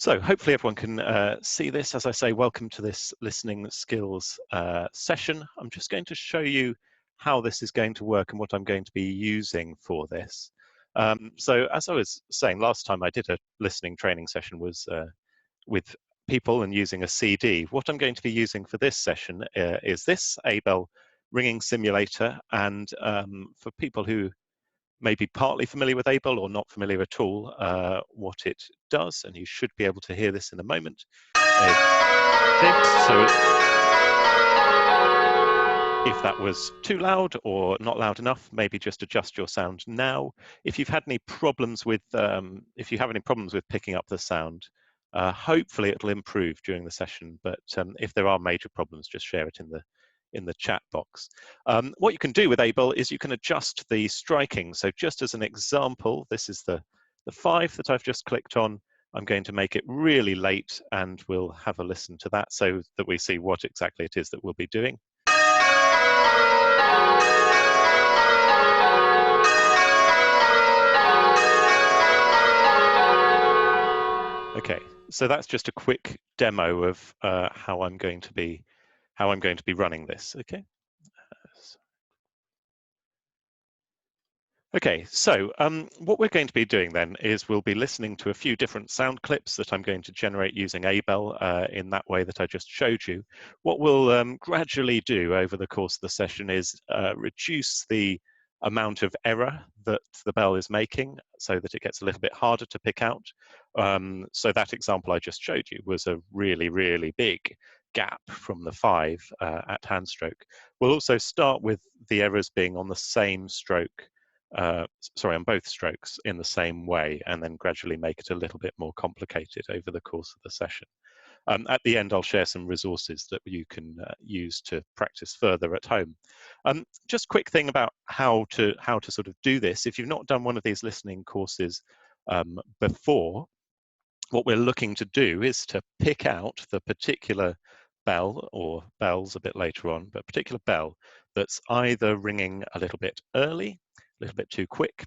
So hopefully everyone can see this. As I say, welcome to this listening skills session. I'm just going to show you how this is going to work and what I'm going to be using for this. So as I was saying, last time I did a listening training session was with people and using a CD. What I'm going to be using for this session is this Abel ringing simulator. And for people who may be partly familiar with Abel or not familiar at all, what it does, and you should be able to hear this in a moment, is this. So if that was too loud or not loud enough, maybe just adjust your sound now. If you've had any problems with, if you have any problems with picking up the sound, hopefully it'll improve during the session. But if there are major problems, just share it in the chat box. What you can do with Abel is you can adjust the striking. So just as an example, this is the 5 that I've just clicked on. I'm going to make it really late and we'll have a listen to that so that we see what exactly it is that we'll be doing. Okay, so that's just a quick demo of how I'm going to be running this. Okay. Okay, so what we're going to be doing then is we'll be listening to a few different sound clips that I'm going to generate using Abel in that way that I just showed you. What we'll gradually do over the course of the session is reduce the amount of error that the bell is making so that it gets a little bit harder to pick out. So that example I just showed you was a really, really big gap from the 5 at hand stroke. We'll also start with the errors being on the same stroke, on both strokes in the same way, and then gradually make it a little bit more complicated over the course of the session. At the end, I'll share some resources that you can use to practice further at home. Just a quick thing about how to sort of do this. If you've not done one of these listening courses before, what we're looking to do is to pick out the particular bell, or bells a bit later on, but particular bell that's either ringing a little bit early, a little bit too quick,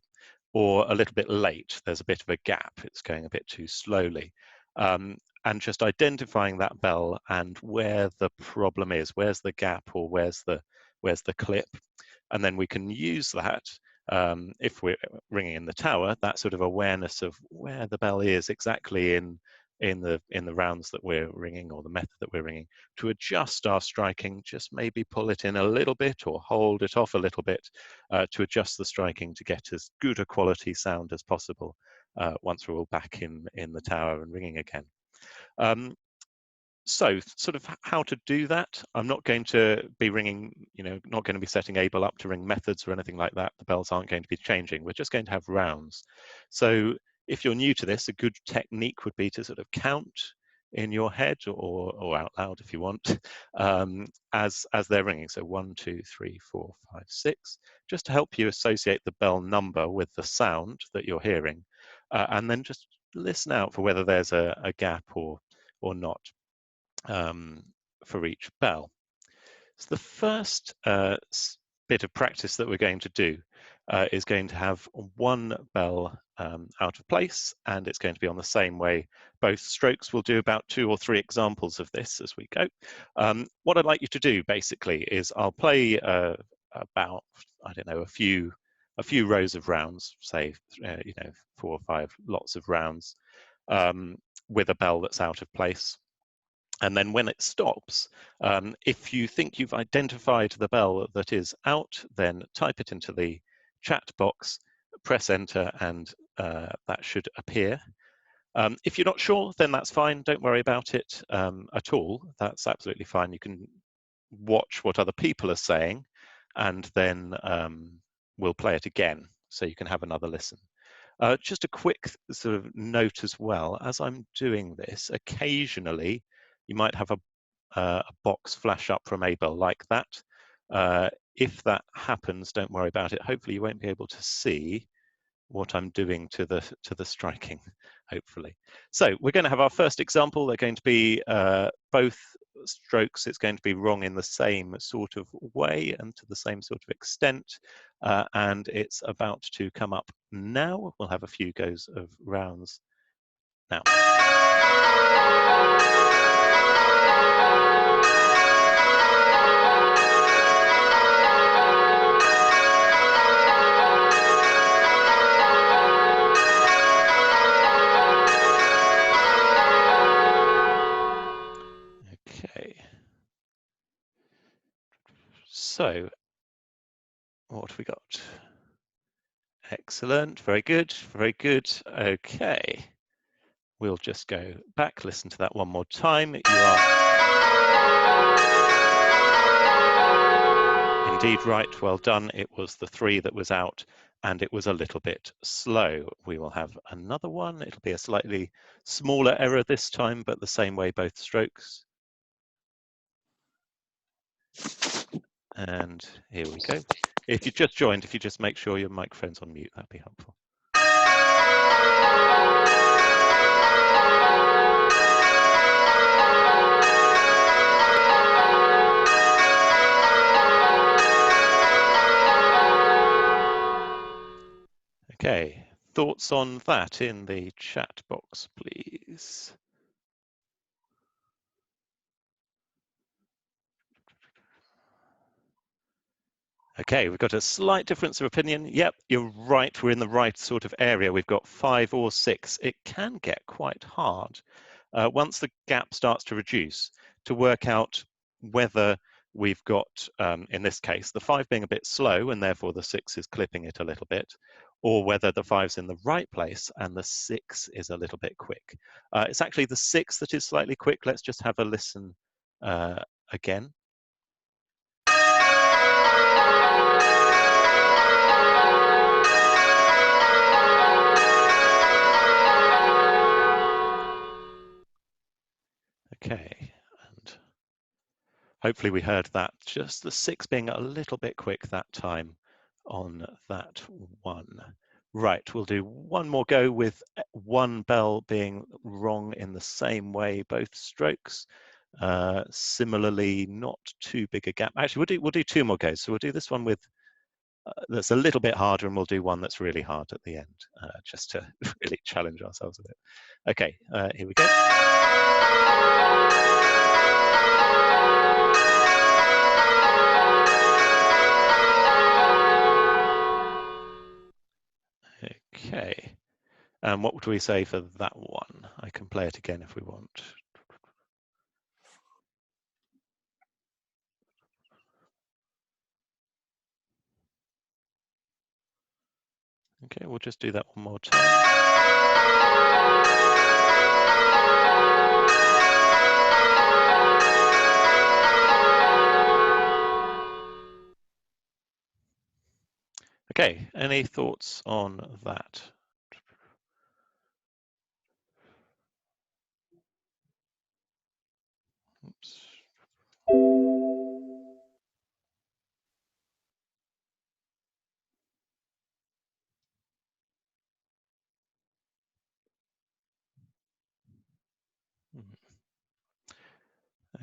or a little bit late. There's a bit of a gap, it's going a bit too slowly. And just identifying that bell and where the problem is, where's the gap or where's the clip, and then we can use that if we're ringing in the tower, that sort of awareness of where the bell is exactly in the rounds that we're ringing or the method that we're ringing, to adjust our striking. Just maybe pull it in a little bit or hold it off a little bit to adjust the striking to get as good a quality sound as possible once we're all back in the tower and ringing again. So sort of how to do that. I'm not going to be ringing, not going to be setting Abel up to ring methods or anything like that. The bells aren't going to be changing. We're just going to have rounds. So if you're new to this, a good technique would be to sort of count in your head or out loud if you want, as they're ringing. So 1, 2, 3, 4, 5, 6, just to help you associate the bell number with the sound that you're hearing, and then just listen out for whether there's a gap or not for each bell. So the first bit of practice that we're going to do is going to have one bell out of place, and it's going to be on the same way. Both strokes. We'll do about 2 or 3 examples of this as we go. What I'd like you to do basically is I'll play about, I don't know, a few rows of rounds, say 4 or 5 lots of rounds with a bell that's out of place. And then when it stops, if you think you've identified the bell that is out, then type it into the chat box, press enter, and that should appear. If you're not sure, then that's fine. Don't worry about it at all. That's absolutely fine. You can watch what other people are saying, and then we'll play it again, so you can have another listen. Just a quick sort of note as well, as I'm doing this, occasionally you might have a box flash up from Abel like that. If that happens, don't worry about it. Hopefully you won't be able to see what I'm doing to the striking, hopefully. So we're going to have our first example. They're going to be both strokes. It's going to be wrong in the same sort of way and to the same sort of extent, and it's about to come up now. We'll have a few goes of rounds now. Okay. So, what have we got? Excellent, very good, very good. Okay. We'll just go back, listen to that one more time. You are indeed right, well done. It was the 3 that was out, and it was a little bit slow. We will have another one. It'll be a slightly smaller error this time, but the same way both strokes. And here we go. If you just joined, if you just make sure your microphone's on mute, that'd be helpful. Okay, thoughts on that in the chat box, please. Okay, we've got a slight difference of opinion. Yep, you're right, we're in the right sort of area. We've got 5 or 6. It can get quite hard once the gap starts to reduce to work out whether we've got, in this case, the 5 being a bit slow and therefore the 6 is clipping it a little bit, or whether the 5's in the right place and the 6 is a little bit quick. It's actually the 6 that is slightly quick. Let's just have a listen again. Okay, and hopefully we heard that, just the 6 being a little bit quick that time on that one. Right, we'll do one more go with one bell being wrong in the same way, both strokes. Similarly, not too big a gap. Actually, we'll do 2 more goes. So we'll do this one with that's a little bit harder, and we'll do one that's really hard at the end, just to really challenge ourselves a bit. Okay, here we go. Okay, and what would we say for that one? I can play it again if we want. Okay, we'll just do that one more time. Okay, any thoughts on that? Oops.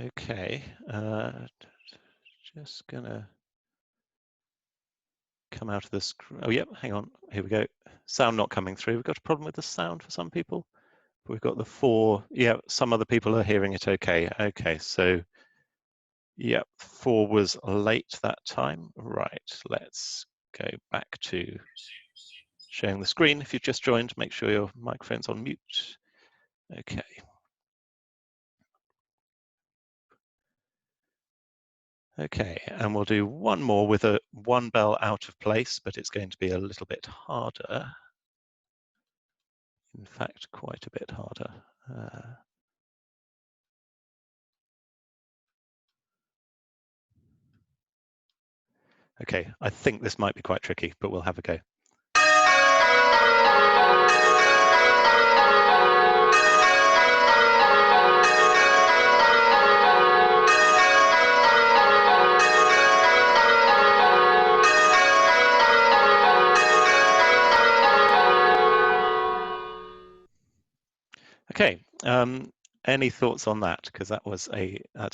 Okay, just gonna come out of this. Oh, yep, hang on. Here we go. Sound not coming through. We've got a problem with the sound for some people. But we've got the 4. Yeah, some other people are hearing it okay. Okay, so yep, 4 was late that time. Right, let's go back to sharing the screen. If you've just joined, make sure your microphone's on mute. Okay. Okay, and we'll do one more with a 1 bell out of place, but it's going to be a little bit harder. In fact, quite a bit harder. Okay, I think this might be quite tricky, but we'll have a go. Okay, any thoughts on that? Because that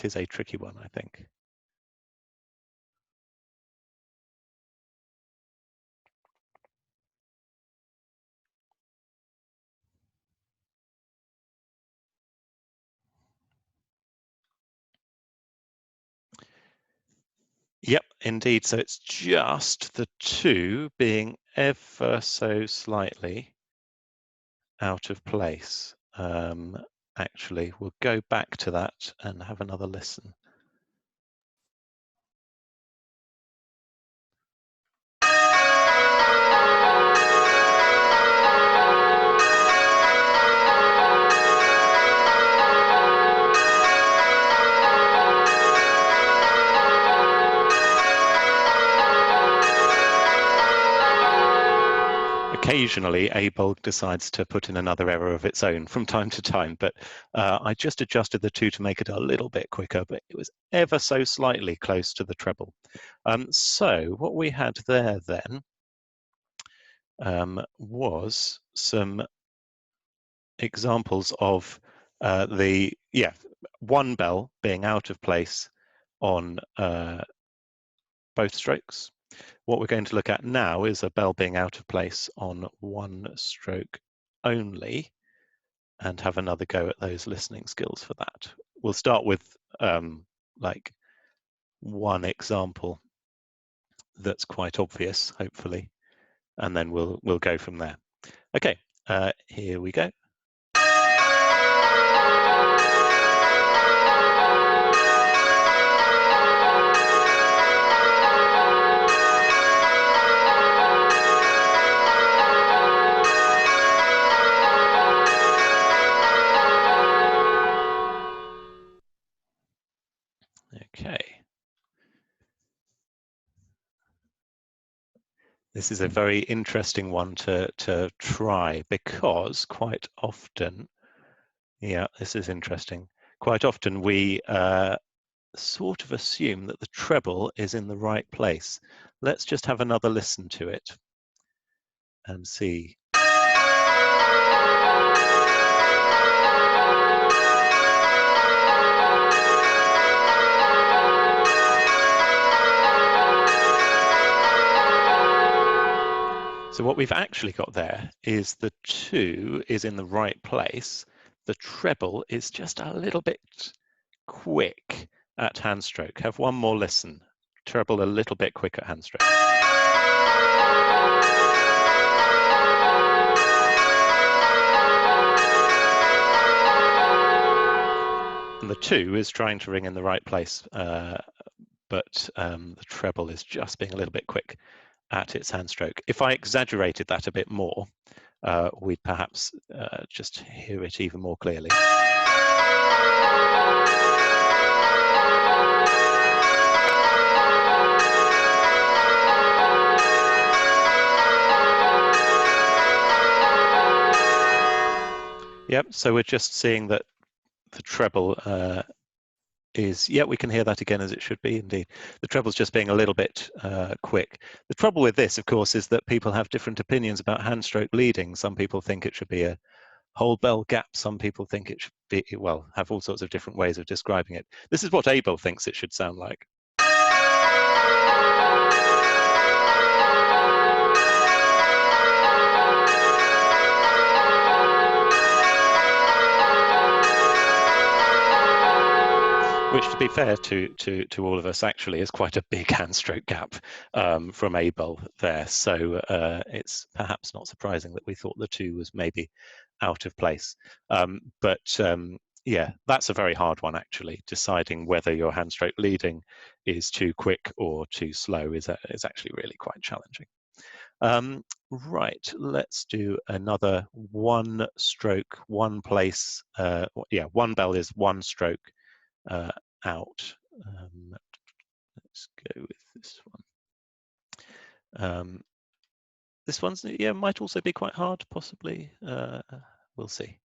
is a tricky one, I think. Yep, indeed. So it's just the two being ever so slightly out of place. Actually, we'll go back to that and have another listen. Occasionally, Abel decides to put in another error of its own from time to time, but I just adjusted the two to make it a little bit quicker, but it was ever so slightly close to the treble. So what we had there then was some examples of one bell being out of place on both strokes. What we're going to look at now is a bell being out of place on one stroke only, and have another go at those listening skills for that. We'll start with like one example that's quite obvious, hopefully, and then we'll go from there. Okay, here we go. Okay. This is a very interesting one to try, because quite often, yeah, this is interesting. Quite often we sort of assume that the treble is in the right place. Let's just have another listen to it and see. So what we've actually got there is the 2 is in the right place. The treble is just a little bit quick at hand stroke. Have one more listen. Treble a little bit quick at hand stroke. And the 2 is trying to ring in the right place, but the treble is just being a little bit quick at its hand stroke. If I exaggerated that a bit more, we'd perhaps just hear it even more clearly. Yep, so we're just seeing that the treble is, yeah, we can hear that again as it should be, indeed. The treble's just being a little bit quick. The trouble with this, of course, is that people have different opinions about hand stroke leading. Some people think it should be a whole bell gap. Some people think it should be, well, have all sorts of different ways of describing it. This is what Abel thinks it should sound like. Which, to be fair to all of us, actually is quite a big hand stroke gap from Abel there. So it's perhaps not surprising that we thought the 2 was maybe out of place. Yeah, that's a very hard one, actually. Deciding whether your hand stroke leading is too quick or too slow is actually really quite challenging. Right, let's do another one stroke, one place. Yeah, one bell is one stroke out. Let's go with this one. This one's, yeah, might also be quite hard, possibly. We'll see.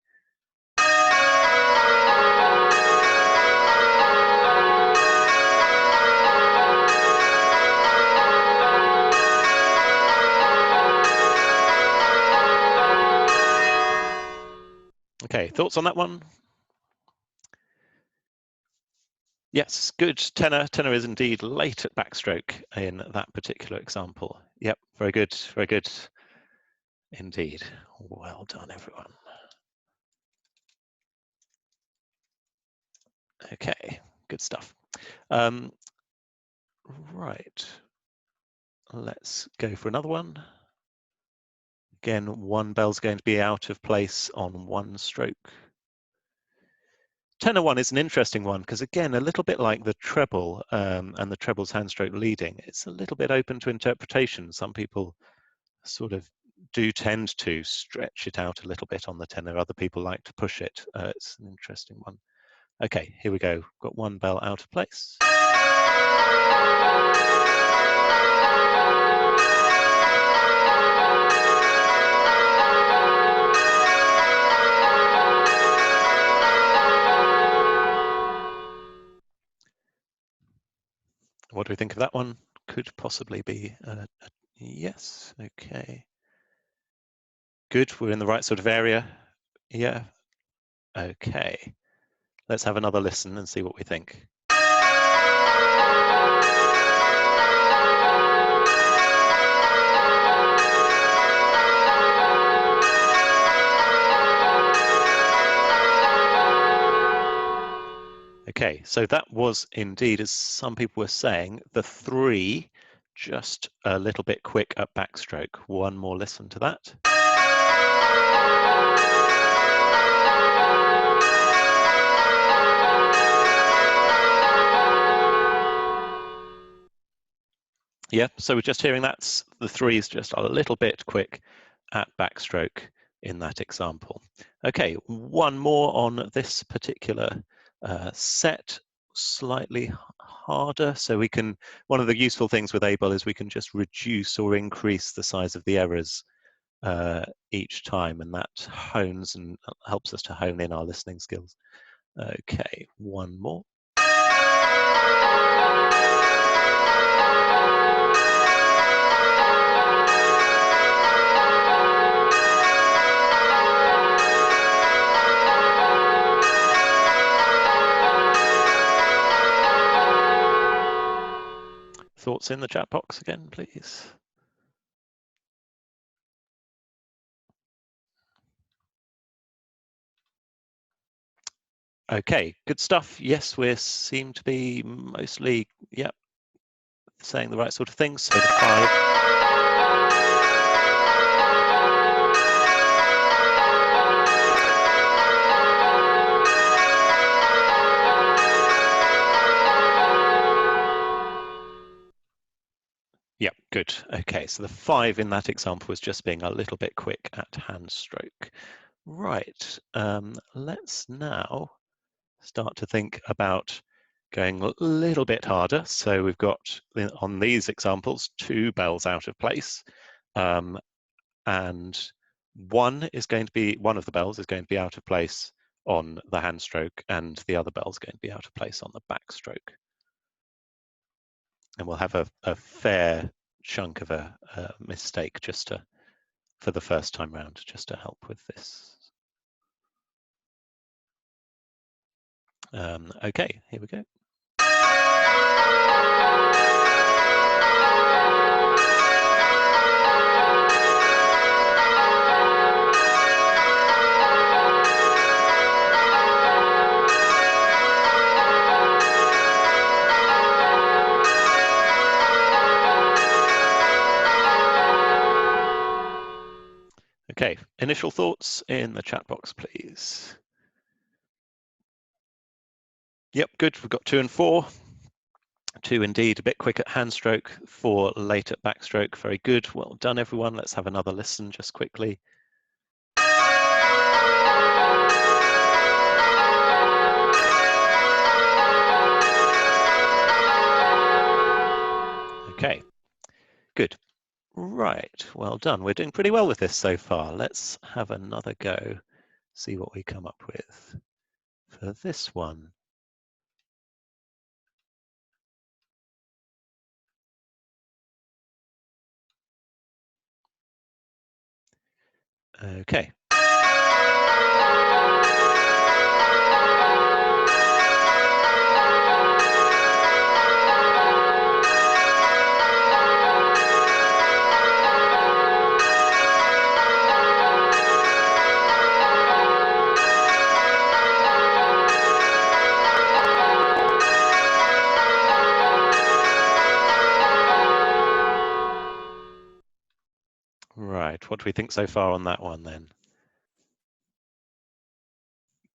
Okay, thoughts on that one? Yes, good. Tenor is indeed late at backstroke in that particular example. Yep, very good, very good indeed. Well done, everyone. Okay, good stuff. Right, let's go for another one. Again, one bell's going to be out of place on one stroke. Tenor one is an interesting one because, again, a little bit like the treble and the treble's handstroke leading, it's a little bit open to interpretation. Some people sort of do tend to stretch it out a little bit on the tenor. Other people like to push it. It's an interesting one. Okay, here we go. Got one bell out of place. What do we think of that one? Could possibly be a yes. Okay. Good, we're in the right sort of area. Yeah. Okay. Let's have another listen and see what we think. Okay, so that was indeed, as some people were saying, the 3 just a little bit quick at backstroke. One more listen to that. Yeah, so we're just hearing that's the 3 is just a little bit quick at backstroke in that example. Okay, one more on this particular set, slightly harder. So we can, one of the useful things with Abel is we can just reduce or increase the size of the errors each time, and that hones and helps us to hone in our listening skills. Okay, one more. Thoughts in the chat box again, please. Okay, good stuff. Yes, we seem to be mostly, yep, saying the right sort of things. So the 5. Yep, good. Okay, so the 5 in that example was just being a little bit quick at hand stroke. Right, let's now start to think about going a little bit harder. So we've got, on these examples, 2 bells out of place. And one of the bells is going to be out of place on the hand stroke, and the other bell is going to be out of place on the backstroke. And we'll have a fair chunk of a mistake just for the first time round, just to help with this. Okay, here we go. Okay, initial thoughts in the chat box, please. Yep, good. We've got 2 and 4. 2 indeed, a bit quick at hand stroke, 4 late at backstroke. Very good. Well done, everyone. Let's have another listen just quickly. Okay, good. Right, well done. We're doing pretty well with this so far. Let's have another go, see what we come up with for this one. Okay. What do we think so far on that one then?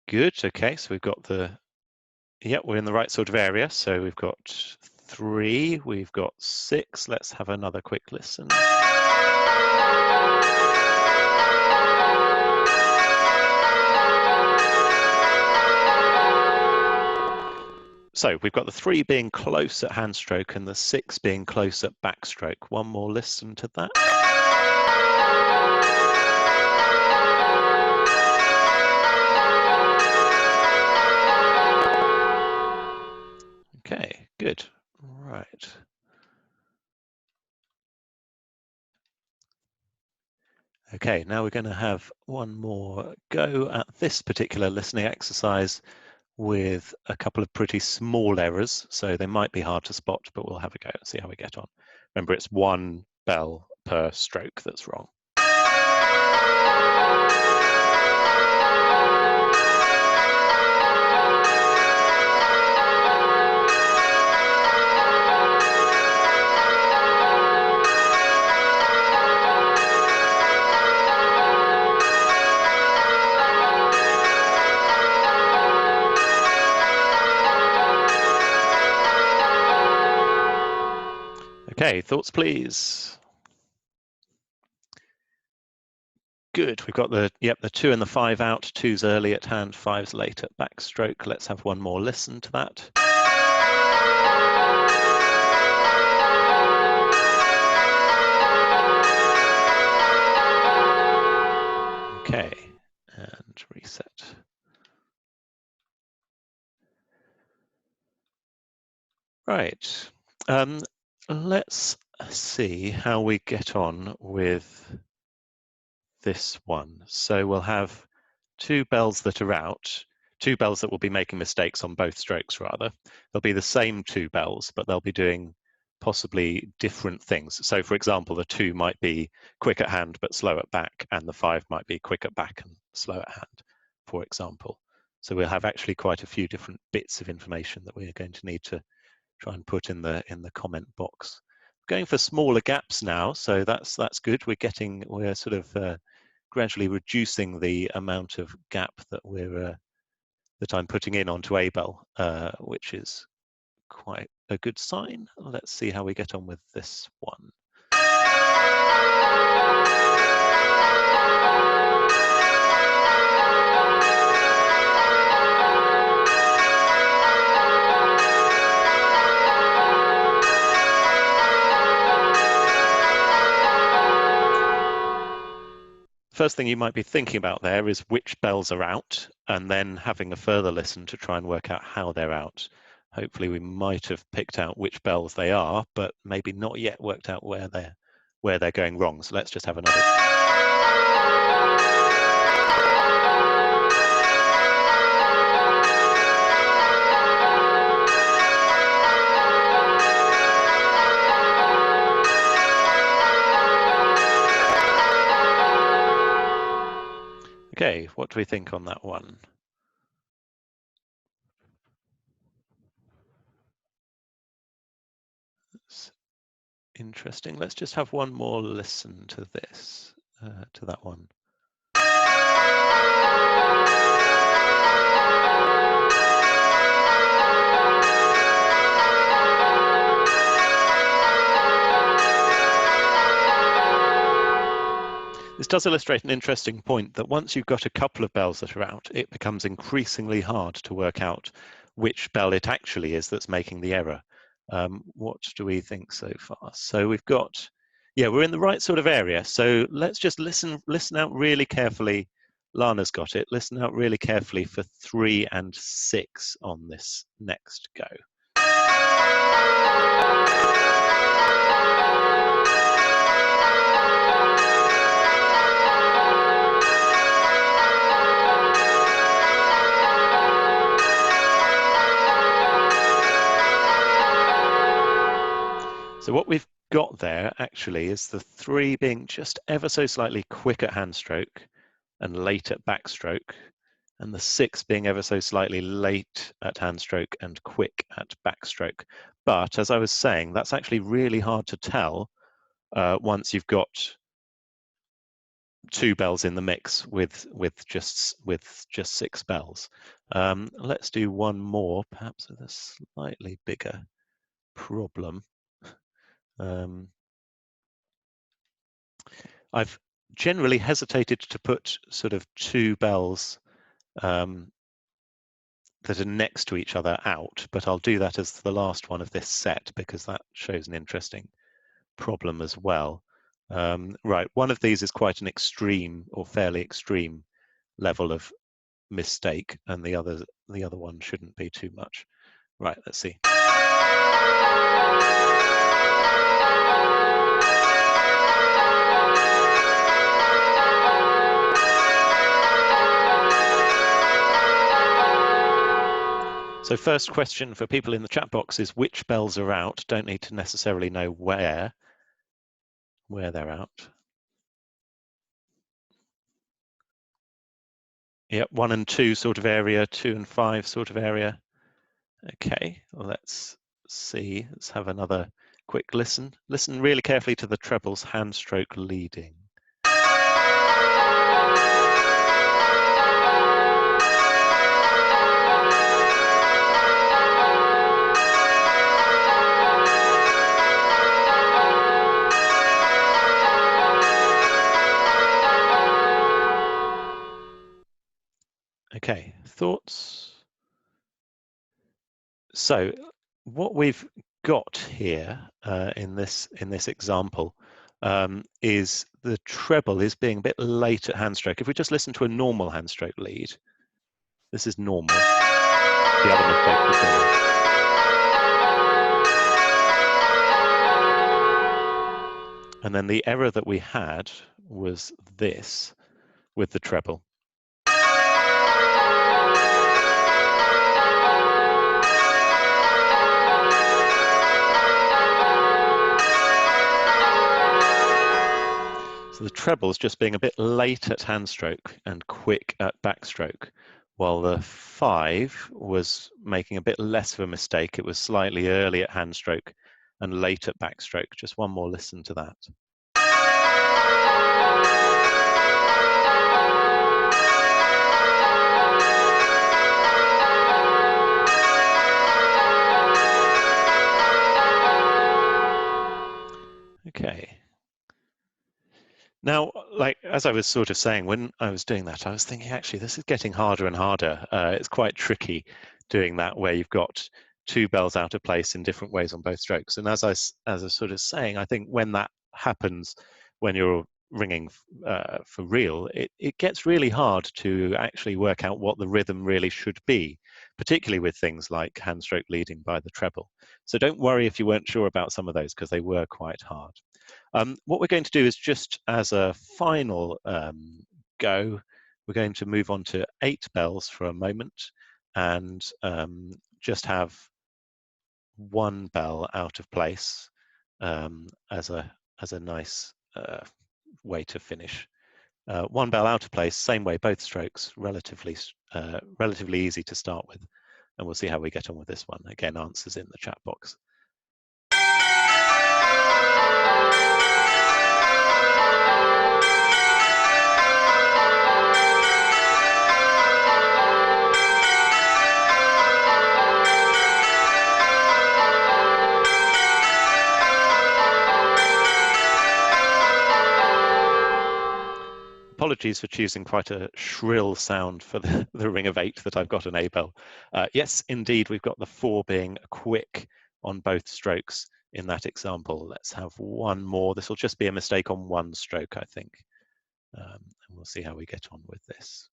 Good. Okay, so we've got we're in the right sort of area. So we've got 3, we've got 6. Let's have another quick listen. So we've got the 3 being close at hand stroke and the 6 being close at backstroke. One more listen to that. Okay, good. Right. Okay, now we're going to have one more go at this particular listening exercise with a couple of pretty small errors. So they might be hard to spot, but we'll have a go and see how we get on. Remember, it's 1 bell per stroke that's wrong. Okay, thoughts please. Good, we've got the 2 and the 5 out, 2's early at hand, 5's late at backstroke. Let's have one more listen to that. Okay, and reset. Right, let's see how we get on with this one. So we'll have 2 bells that are out, 2 bells that will be making mistakes on both strokes rather. They'll be the same 2 bells, but they'll be doing possibly different things. So for example, the 2 might be quick at hand but slow at back, and the 5 might be quick at back and slow at hand, for example. So we'll have actually quite a few different bits of information that we're going to need to try and put in the comment box. Going for smaller gaps now, so that's good. We're sort of gradually reducing the amount of gap that I'm putting in onto Abel, which is quite a good sign. Let's see how we get on with this one. First thing you might be thinking about there is which bells are out, and then having a further listen to try and work out how they're out. Hopefully we might have picked out which bells they are, but maybe not yet worked out where they're going wrong. So let's just have another. Okay, what do we think on that one? That's interesting. Let's just have one more listen to this, to that one. This does illustrate an interesting point that once you've got a couple of bells that are out, it becomes increasingly hard to work out which bell it actually is that's making the error. What do we think so far? So we've got, we're in the right sort of area. So let's just listen out really carefully. Lana's got it. Listen out really carefully for 3 and 6 on this next go. So what we've got there actually is the 3 being just ever so slightly quick at hand stroke and late at backstroke, and the 6 being ever so slightly late at hand stroke and quick at backstroke. But as I was saying, that's actually really hard to tell once you've got 2 bells in the mix with just 6 bells. Let's do one more, perhaps with a slightly bigger problem. I've generally hesitated to put sort of 2 bells that are next to each other out, but I'll do that as the last one of this set because that shows an interesting problem as well. Right, one of these is quite an extreme or fairly extreme level of mistake, and the other one shouldn't be too much. Right, let's see. So first question for people in the chat box is which bells are out. Don't need to necessarily know where they're out. Yep, 1 and 2 sort of area, 2 and 5 sort of area. Okay, well, let's see. Let's have another quick listen. Listen really carefully to the treble's hand stroke leading. Okay, thoughts? So what we've got here in this example is the treble is being a bit late at hand stroke. If we just listen to a normal hand stroke lead, this is normal. The other mistake was normal. And then the error that we had was this with the treble. So the treble's just being a bit late at hand stroke and quick at backstroke, while the 5 was making a bit less of a mistake. It was slightly early at hand stroke and late at backstroke. Just one more listen to that. Okay. Now, like as I was sort of saying, when I was doing that, I was thinking, actually, this is getting harder and harder. It's quite tricky doing that where you've got 2 bells out of place in different ways on both strokes. And as I was sort of saying, I think when that happens, when you're ringing for real, it gets really hard to actually work out what the rhythm really should be, particularly with things like hand stroke leading by the treble. So don't worry if you weren't sure about some of those, because they were quite hard. What we're going to do is just as a final go, we're going to move on to 8 bells for a moment and just have 1 bell out of place as a nice way to finish. 1 bell out of place, same way, both strokes, relatively easy to start with, and we'll see how we get on with this one. Again, answers in the chat box. Apologies for choosing quite a shrill sound for the ring of 8 that I've got on Abel. Yes, indeed, we've got the 4 being quick on both strokes in that example. Let's have 1 more. This will just be a mistake on 1 stroke, I think. And we'll see how we get on with this.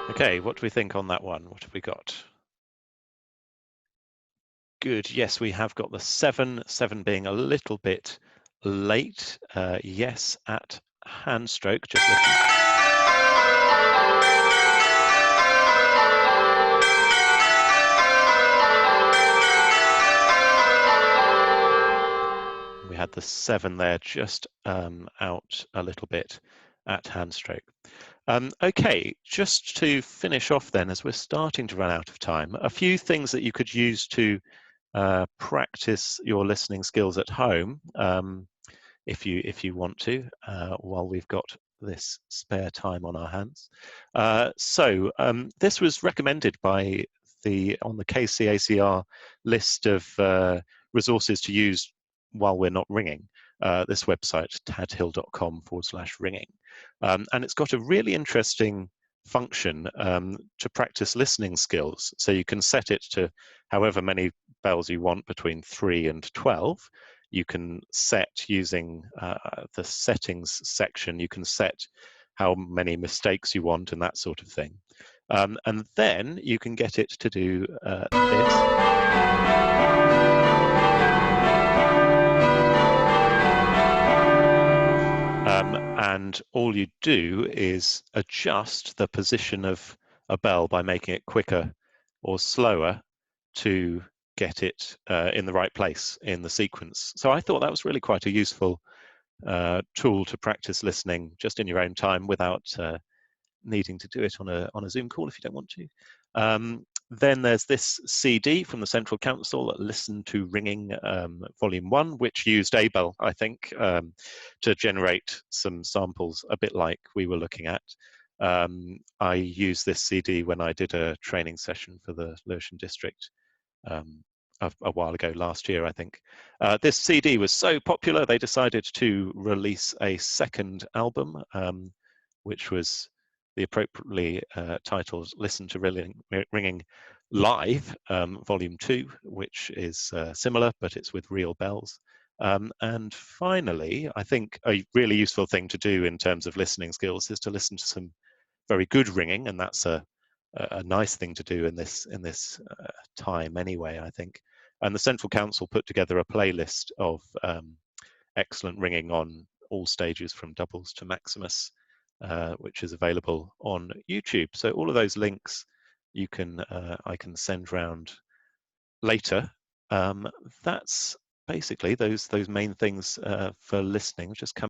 Okay, what do we think on that one? What have we got? Good, yes, we have got the 7 being a little bit late. Yes, at hand stroke, just looking. the 7 there, just out a little bit at hand stroke. Okay, just to finish off then, as we're starting to run out of time, a few things that you could use to practice your listening skills at home, if you want to, while we've got this spare time on our hands. This was recommended by on the KCACR list of resources to use while we're not ringing. This website, tadhill.com/ringing. And it's got a really interesting function to practice listening skills. So you can set it to however many bells you want, between 3 and 12. You can set, using the settings section, you can set how many mistakes you want and that sort of thing. And then you can get it to do this. And all you do is adjust the position of a bell by making it quicker or slower to get it in the right place in the sequence. So I thought that was really quite a useful tool to practice listening just in your own time, without needing to do it on a Zoom call if you don't want to. Then there's this CD from the Central Council, Listen to Ringing Volume 1, which used Abel, I think, to generate some samples a bit like we were looking at. I used this CD when I did a training session for the Lewisham District a while ago, last year, I think. This CD was so popular, they decided to release a second album, which was the appropriately titled Listen to Ringing Live, Volume 2, which is similar, but it's with real bells. And finally, I think a really useful thing to do in terms of listening skills is to listen to some very good ringing, and that's a nice thing to do in this time anyway, I think. And the Central Council put together a playlist of excellent ringing on all stages from doubles to Maximus, which is available on YouTube. So all of those links you can I can send round later. That's basically those main things for listening. Just come